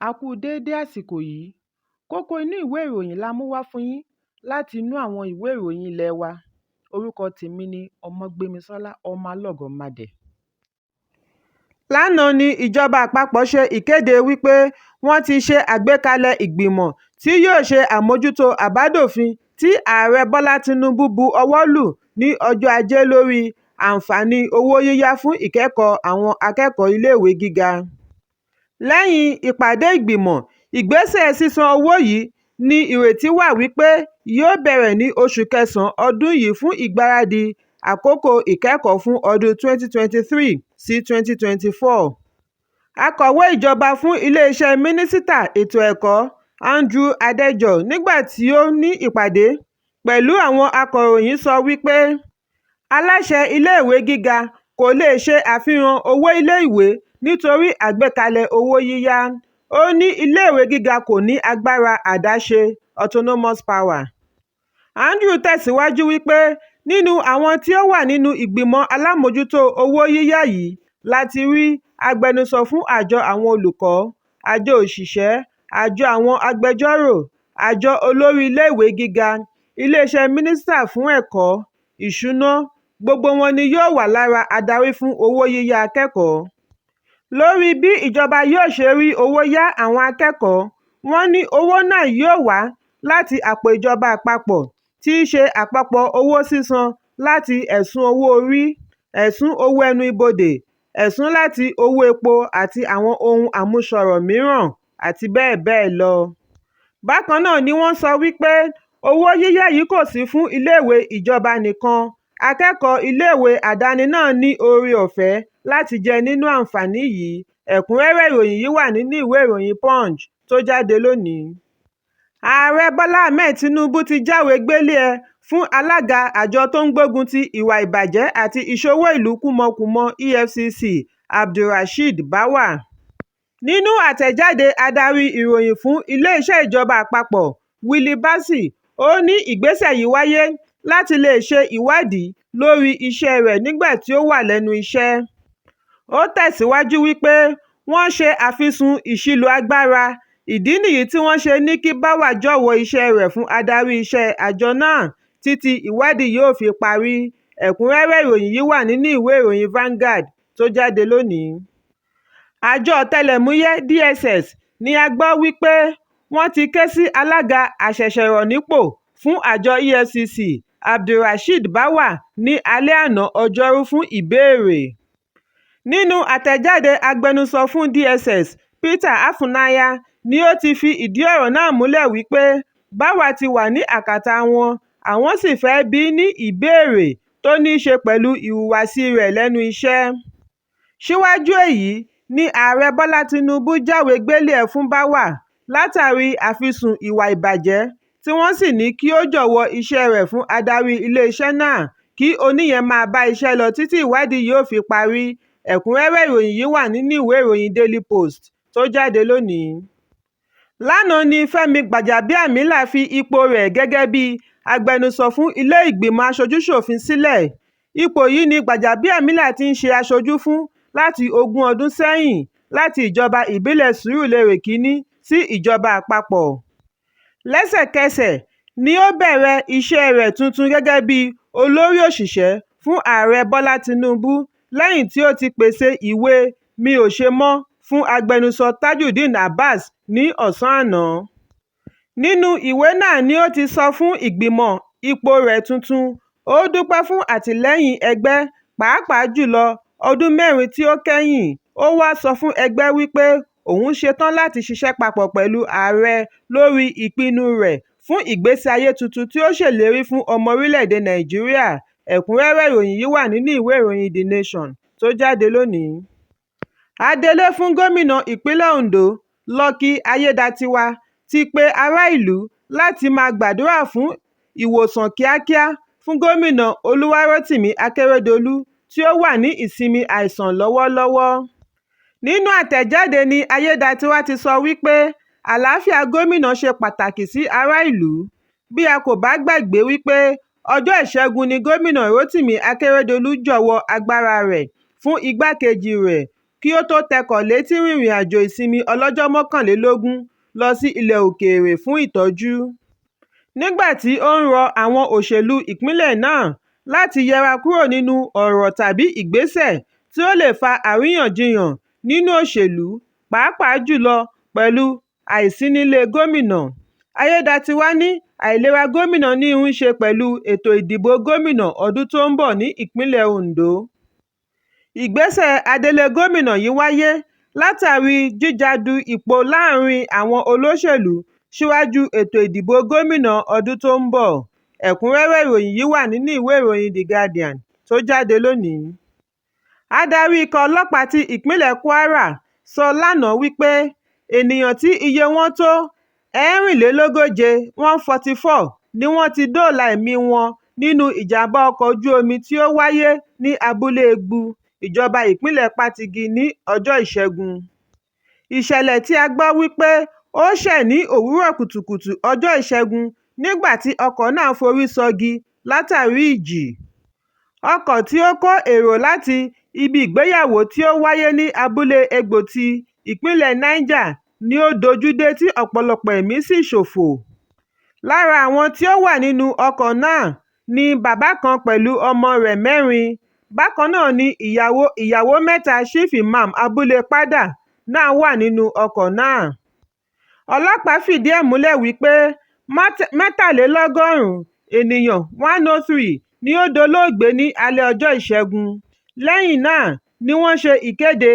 A kú déédé àsìkò yìí. Kókó inú ìwé ìròyìn la mú wá fún yín láti inú àwọn ìwé ìròyìn ilé wa. Orúkọ tèmi ni Ọmọgbémisọ́lá ọmọ Alọ́gọ̀madẹ̀. Lánàá ni ìjọba àpapọ̀ ṣe ìkéde wípé wọ́n ti ṣe àgbékalẹ̀ ìgbìmọ̀ tí yóò ṣe àmójútó àbádòfin tí Ààrẹ Bọ́lá Tinubu bu ọwọ́ lù ní ọjọ́ Ajé lórí àǹfààní owó yíyá fún ìkẹ́kọ̀ọ́ àwọn akẹ́kọ̀ọ́ iléèwé gíga. Lẹ́yìn ìpàdé ìgbìmọ̀, ìgbésẹ̀ sísan owó yìí ní ìrètí wà wípé yóò bẹ̀rẹ̀ ní oṣù kẹsàn-án ọdún yìí fún ìgbáradì àkókò ìkẹ́kọ̀ọ́ fún ọdún 2023 sí 2024. Akọ̀wé ìjọba fún iléeṣẹ́ Mínísítà ètò ẹ̀kọ́ Andrew Adéjọ nígbà tí ó ní ìpàdé pẹ̀lú àwọn akọ̀ròyìn sọ wípé aláṣẹ iléèwé gíga kò lè ṣe àfihàn owó iléèwé nítorí àgbékalẹ̀ owó yíyá. Ó ní iléèwé gíga kò ní agbára àdáṣe autonomous power. Andrew tẹ̀síwájú wípé nínú àwọn tí ó wà nínú ìgbìmọ̀ alámòjútó owó yíyá yìí láti rí agbẹnusọ fún àjọ àwọn olùkọ́, àjọ òṣìṣẹ́, àjọ àwọn agbẹjọ́rò, àjọ olórí iléèwé gíga, iléeṣẹ́ mínísítà fún ẹ̀kọ́, ìṣúná, gbogbo wọn ni yóò wà lára adarí fún owó yíyá akẹ́kọ̀ọ́. Lórí bí ìjọba yóò ṣe rí owó yá àwọn akẹ́kọ̀ọ́, wọ́n ní owó náà yóò wá láti àpò ìjọba àpapọ̀ tí í ṣe àpapọ̀ owó sísan láti ẹ̀sún owó orí, ẹ̀sún owó ẹnu ibodè, ẹ̀sún láti owó epo àti àwọn ohun àmúṣọrọ̀ mìíràn àti bẹ́ẹ̀ bẹ́ẹ̀ lọ. Bákan náà ni wọ́n sọ wípé owó yíyá yìí kò sí fún iléèwé ìjọba nìkan, akẹ́kọ̀ọ́ iléèwé àdáni náà ní oore ọ̀fẹ́ láti jẹ nínú àǹfààní yìí. Ẹ̀kúnrẹ́rẹ́ ìròyìn yìí wà nínú ìwé ìròyìn Punch tó jáde lónìí. Ààrẹ Bọ́lá Ahmed Tinubu ti jáwé gbélé fún alága àjọ tó ń gbógun ti ìwà ìbàjẹ́ àti ìṣòwò ìlú kúmọkùmọ EFCC Abdulrasheed Báwà. Nínú àtẹ̀jáde adarí ìròyìn fún iléeṣẹ́ ìjọba àpapọ̀ Willie Bassey, ó ní ìgbésẹ̀ yìí wáyé láti lè ṣe ìwádìí lórí iṣẹ́ rẹ̀ nígbà tí ó wà lẹ́nu iṣẹ́. Ó tẹ̀síwájú wípé wọ́n ṣe àfisùn ìṣílò agbára, ìdí nìyí tí wọ́n ṣe ní kí Báwà jọ̀wọ́ iṣẹ́ rẹ̀ fún adarí iṣẹ́ àjọ náà títí ìwádìí yóò fi parí. Ẹ̀kúnrẹ́rẹ́ ìròyìn yìí wà nínú ìwé ìròyìn Vanguard tó jáde lónìí. Àjọ ọ̀tẹlẹ̀múyẹ́ DSS ni a gbọ́ wípé wọ́n ti ké sí alága àṣẹ̀ṣẹ̀rọ̀nípò fún àjọ EFCC Abdulrasheed Báwà ní alẹ́ àná Ọjọ́rú fún ìbéèrè. Nínú àtẹ̀jáde agbẹnusọ fún DSS Peter Afunaya ni ó ti fi ìdí ọ̀rọ̀ náà múlẹ̀ wípé Báwà ti wà ní àkàtà wọn, àwọn sì fẹ́ bi ní ìbéèrè tó ní í ṣe pẹ̀lú ìhùwàsí rẹ̀ lẹ́nu iṣẹ́. Síwájú èyí ni Ààrẹ Bọ́lá Tinubu jáwé gbélé fún Báwà látàrí àfisùn ìwà ìbàjẹ́ tí wọ́n sì ní kí ó jọ̀wọ́ iṣẹ́ rẹ̀ fún adarí iléeṣẹ́ náà kí oníyẹn máa bá iṣẹ́ lọ títí ìwádìí yóò fi parí. Ẹ̀kúnrẹ́rẹ́ ìròyìn yìí wà nínú ìwé ìròyìn Daily Post tó jáde lónìí. Lánàá ni Fẹ́mi Gbàjàbíàmílà fi ipò rẹ̀ gẹ́gẹ́ bí agbẹnusọ fún ilé ìgbìmọ̀ aṣojú-ṣòfin sílẹ̀. Ipò yìí ni Gbàjàbíàmílà ti ń ṣe aṣojú fún láti 20 ọdún sẹ́yìn, láti ìjọba ìbílẹ̀ Sùúrùlérè Kínní sí ìjọba àpapọ̀. Lẹ́sẹ̀kẹsẹ̀ ni ó bẹ̀rẹ̀ iṣẹ́ rẹ̀ tuntun gẹ́gẹ́ bí olórí òṣìṣẹ́ fún Ààrẹ Bọ́lá Tinubu lẹ́yìn tí ó ti pèsè ìwé mi ò ṣe mọ́ fún agbẹnusọ Tajudeen Abbas ní ọ̀sán àná. Nínú ìwé náà ni ó ti sọ fún ìgbìmọ̀ ipò rẹ̀ tuntun. Ó dúpẹ́ fún àtìlẹ́yìn ẹgbẹ́, pàápàá jùlọ ọdún 4 tí ó kẹ́yìn. Ó wá sọ fún ẹgbẹ́ wípé òun ṣetán láti ṣiṣẹ́ papọ̀ pẹ̀lú ààrẹ lórí ìpinnu rẹ̀ fún ìgbésí ayé tuntun tí ó ṣèlérí fún ọmọ orílẹ̀-èdè Nàìjíríà. Ẹ̀kúnrẹ́rẹ́ ìròyìn yìí wà nínú ìwé ìròyìn The Nation tó jáde lónìí. Adelé fún gómìnà ìpínlẹ̀ Ondo Lucky Ayédatiwa ti pe ará ìlú láti máa gbàdúrà fún ìwòsàn kíákíá fún gómìnà Olúwarótìmí Akérédolú tí ó wà ní ìsinmi àìsàn lọ́wọ́lọ́wọ́. Nínú àtẹ̀jáde ni Ayédatiwa ti sọ wípé àlàáfíà gómìnà ṣe pàtàkì sí ará ìlú. Bí a kò bá gbàgbé wípé ọjọ́ Ìṣẹ́gun ni gómìnà Rótìmí Akérédolú jọ̀wọ́ agbára rẹ̀ fún igbákejì rẹ̀ kí ó tó tẹkọ̀ létí rìnrìn àjò ìsinmi ọlọ́jọ́ 21 lọ sí ilẹ̀ òkèèrè fún ìtọ́jú. Nígbà tí ó ń rọ àwọn òṣèlú ìpínlẹ̀ náà láti yẹra kúrò nínú ọ̀rọ̀ tàbí ìgbésẹ̀ tí ó lè fa àríyànjiyàn nínú òṣèlú, pàápàá jùlọ pẹ̀lú àìsí nílé gómìnà, Ayédatiwa ní àìlera gómìnà ní í ṣe pẹ̀lú ètò ìdìbò gómìnà ọdún tó ń bọ̀ ní ìpínlẹ̀ Ondo. Ìgbésẹ̀ adelé gómìnà yìí wáyé látàrí jíjàdù ipò láàrin àwọn olóṣèlú síwájú ètò ìdìbò gómìnà ọdún tó ń bọ̀. Ẹ̀kúnrẹ́rẹ́ ìròyìn yìí wà nínú ìwé ìròyìn The Guardian tó jáde lónìí. Adarí ikọ̀ ọlọ́pàá ti ìpínlẹ̀ Kwara sọ lánàá wípé ènìyàn tí iye wọn tó 144 ni wọ́n ti dóòlà ẹ̀mí wọn nínú ìjàmbá ọkọ̀ ojú omi tí ó wáyé ní abúlé Egbu, ìjọba ìpínlẹ̀ Patigi ní ọjọ́ Ìṣẹ́gun. Ìṣẹ̀lẹ̀ tí a gbọ́ wípé ó ṣẹ̀ ní òwúrọ̀ kùtùkùtù ọjọ́ Ìṣẹ́gun nígbà tí ọkọ̀ náà forí sọgi látàrí ìjì. Ọkọ̀ tí ó kó èrò láti ibi ìgbéyàwó tí ó wáyé ní abúlé Egbòti, ìpínlẹ̀ Niger ni ó dojúdé tí ọ̀pọ̀lọpọ̀ ẹ̀mí sì ṣòfò. Lára àwọn tí ó wà nínú ọkọ̀ náà ni bàbá kan pẹ̀lú ọmọ rẹ̀ 4. Bákan náà ni ìyàwó 3 Chief Imam abúlé Padà náà wà nínú ọkọ̀ náà. Ọlọ́pàá fìdí ẹ̀ múlẹ̀ wípé 123 ènìyàn 103 ni ó dolóògbé ní alẹ́ ọjọ́ Ìṣẹ́gun. Lẹ́yìn náà ni wọ́n ṣe ìkéde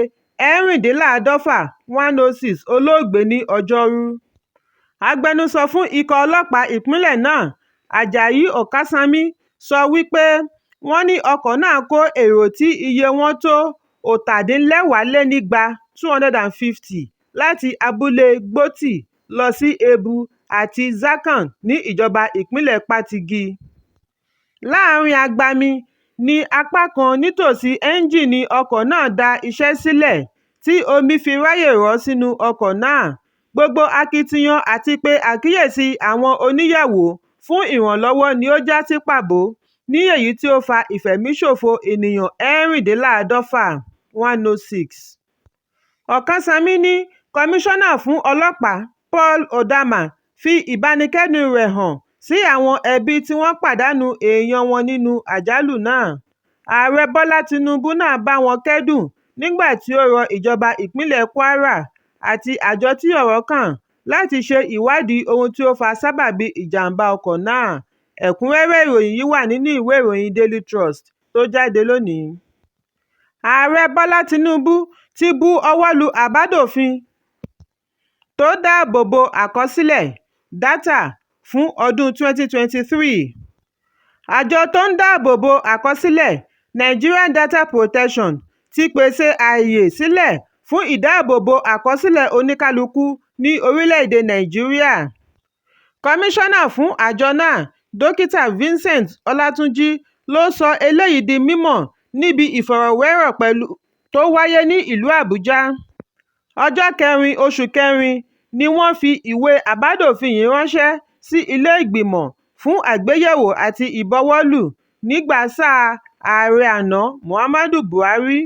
106 olóògbé ní ọjọ́rú. Agbẹnusọ fún ikọ̀ ọlọ́pàá ìpínlẹ̀ náà, Àjàyí Ọ̀kásánmí, sọ wípé wọ́n ní ọkọ̀ náà kó èrò tí iye wọn tó 250 láti abúlé Gbótì lọ sí Ebu àti Zakan ní ìjọba ìpínlẹ̀ Patigi. Láàárín agbami ní apá kan nítòsí ẹ́ńjìnì ọkọ̀ náà dá iṣẹ́ sílẹ̀ tí omi fi ráyè rọ́ sínú ọkọ̀ náà. Gbogbo akitiyan àti pé àkíyèsí àwọn oníyàwó fún ìrànlọ́wọ́ ni ó já sí pàbó, ní èyí tí ó fa ìfẹ̀míṣòfò ènìyàn 106. Ọ̀kánsámí ní kọmíṣánná fún ọlọ́pàá Paul Odama fi ìbánikẹ́dùn rẹ̀ hàn sí àwọn ẹbí tí wọ́n pàdánù èèyàn wọn nínú àjálù náà. Ààrẹ Bọ́lá Tinubu náà bá wọn kẹ́dùn nígbà tí ó rọ ìjọba ìpínlẹ̀ Kwara àti àjọ tí ọ̀rọ̀ kàn láti ṣe ìwádìí ohun tí ó fa sábàbí ìjàmbá ọkọ̀ náà. Ẹ̀kúnrẹ́rẹ́ ìròyìn yìí wà nínú ìwé ìròyìn Daily Trust tó jáde lónìí. Ààrẹ Bọ́lá Tinubu ti bu ọwọ́ lu àbádòfin tó dáàbò bo àkọsílẹ̀ dátà fún ọdún 2023. Àjọ tó ń dáàbò bo àkọsílẹ̀ Nigerian Data Protection ti pèsè ààyè sílẹ̀ fún ìdáàbòbò àkọsílẹ̀ oníkálukú ní orílẹ̀-èdè Nàìjíríà. Kọmíṣánná fún àjọ náà, Dókítà Vincent Ọlátúnjí, ló sọ eléyìí di mímọ̀ níbi ìfọ̀rọ̀wérọ̀ tó wáyé ní ìlú Àbújá. Ọjọ́ 4 oṣù kẹrin ni wọ́n fi ìwé àbádòfin yìí ránṣẹ́ sí ilé ìgbìmọ̀ fún àgbéyẹ̀wò àti ìbọwọ́lù nígbà sáà ààrẹ àná Muhammadu Buhari.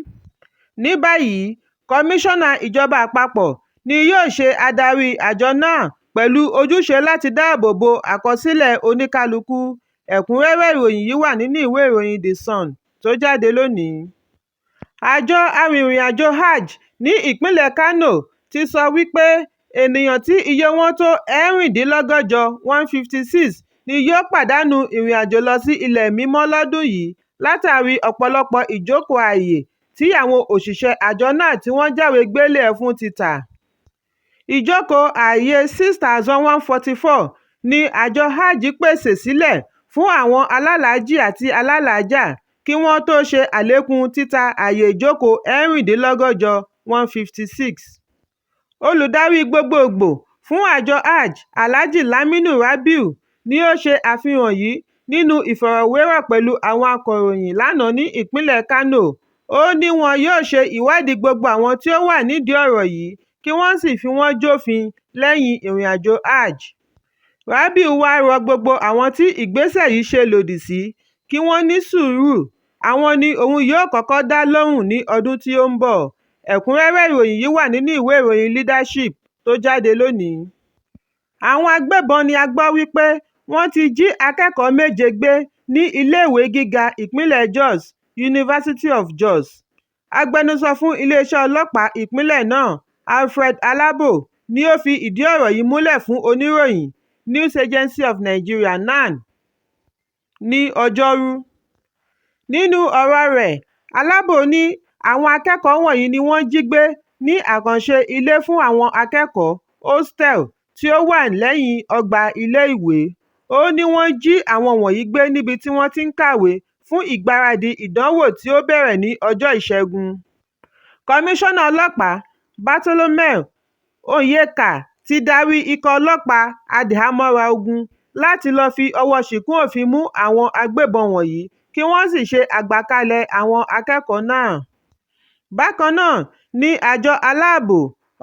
Ní báyìí, kọmíṣánná ìjọba àpapọ̀ ni yóò ṣe adarí àjọ náà pẹ̀lú ojúṣe láti dáàbò bo àkọsílẹ̀ oníkálukú. Ẹ̀kúnrẹ́rẹ́ ìròyìn yìí wà nínú ìwé ìròyìn The Sun tó jáde lónìí. Àjọ arìnrìn-àjò Hajj ní ìpínlẹ̀ Kano ti sọ wípé ènìyàn tí iye wọn tó 156 ni yóò pàdánù ìrìn-àjò lọ sí ilẹ̀ mímọ́ lọ́dún yìí látàrí ọ̀pọ̀lọpọ̀ ìjókòó ààyè tí àwọn òṣìṣẹ́ àjọ náà tí wọ́n jáwé gbélé ẹ̀ fún ti tà. Ìjókòó ààyè 6,144 ni àjọ Hajj pèsè sílẹ̀ fún àwọn alálàájì àti alálàájà kí wọ́n tó ṣe àlékún títa ààyè ìjókòó 156. Olùdarí gbogbogbò fún àjọ Hajj, Alhaji Laminu Rabiu, ni ó ṣe àfihàn yìí nínú ìfọ̀rọ̀wérọ̀ pẹ̀lú àwọn akọ̀ròyìn lánàá ní ìpínlẹ̀ Kano. Ó ní wọn yóò ṣe ìwádìí gbogbo àwọn tí ó wà nídìí ọ̀rọ̀ yìí kí wọ́n sì fi wọ́n jófin lẹ́yìn ìrìnàjò Hajj. Rabiu wá rọ gbogbo àwọn tí ìgbésẹ̀ yìí ṣe lòdì sí kí wọ́n ní sùúrù. Àwọn ni òun yóò kọ́kọ́ dá lóhùn ní ọdún tí ó ń bọ̀. Ẹ̀kúnrẹ́rẹ́ ìròyìn yìí wà nínú ìwé ìròyìn Leadership tó jáde lónìí. Àwọn agbébọn ni a gbọ́ wípé wọ́n ti jí akẹ́kọ̀ọ́ 7 gbé ní iléèwé gíga ìpínlẹ̀ Jos, University of Jos. Agbẹnusọ fún iléeṣẹ́ ọlọ́pàá ìpínlẹ̀ náà, Alfred Alabo, ni ó fi ìdí ọ̀rọ̀ yìí múlẹ̀ fún oníròyìn News Agency of Nigeria (NAN) ní Ọjọ́rú. Nínú ọ̀rọ̀ rẹ̀, Alabo ní àwọn akẹ́kọ̀ọ́ wọ̀nyí ni wọ́n jí gbé ní àkànṣe ilé fún àwọn akẹ́kọ̀ọ́ hostel tí ó wà lẹ́yìn ọgbà ilé-ìwé. Ó ní wọ́n jí àwọn wọ̀nyí gbé níbi tí wọ́n ti ń kàwé fún ìgbáradì ìdánwò tí ó bẹ̀rẹ̀ ní ọjọ́ Ìṣẹ́gun. Kọmíṣánná ọlọ́pàá Bartolomeu Onyeka ti darí ikọ̀ ọlọ́pàá adìhámọ́ra ogun láti lọ fi ọwọ́ ṣìkún òfin mú àwọn agbébọn wọ̀nyí kí wọ́n sì ṣe àgbàkalẹ̀ àwọn akẹ́kọ̀ọ́ náà. Bákan náà ni àjọ aláàbò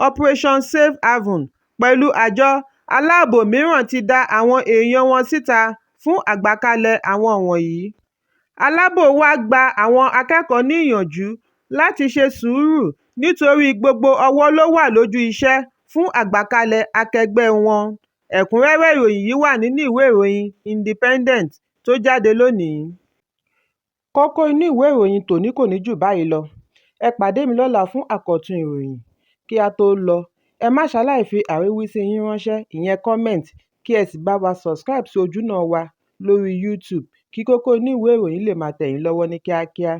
Operation Safe Haven pẹ̀lú àjọ aláàbò mìíràn ti dá àwọn èèyàn wọn síta fún àgbàkalẹ̀ àwọn wọ̀nyí. Alabo wá gba àwọn akẹ́kọ̀ọ́ ní ìyànjú láti ṣe sùúrù nítorí gbogbo ọwọ́ ló wà lójú iṣẹ́ fún àgbàkalẹ̀ akẹgbẹ́ wọn. Ẹ̀kúnrẹ́rẹ́ ìròyìn yìí wà nínú ìwé ìròyìn Independent tó jáde lónìí. Kókó inú ìwé ìròyìn tòní kò ní jù báyìí lọ. Ẹ pàdé mi lọ́la fún àkọ́tún ìròyìn. Kí a tó lọ, ẹ má ṣaláì fi àríwísí yín ránṣẹ́, ìyẹn comment, kí ẹ sì bá wa subscribe sí ojúnà wa lórí YouTube kí Kókó Inú Ìwé Ìròyìn lè máa tẹ̀ yín lọ́wọ́ ní kíákíá.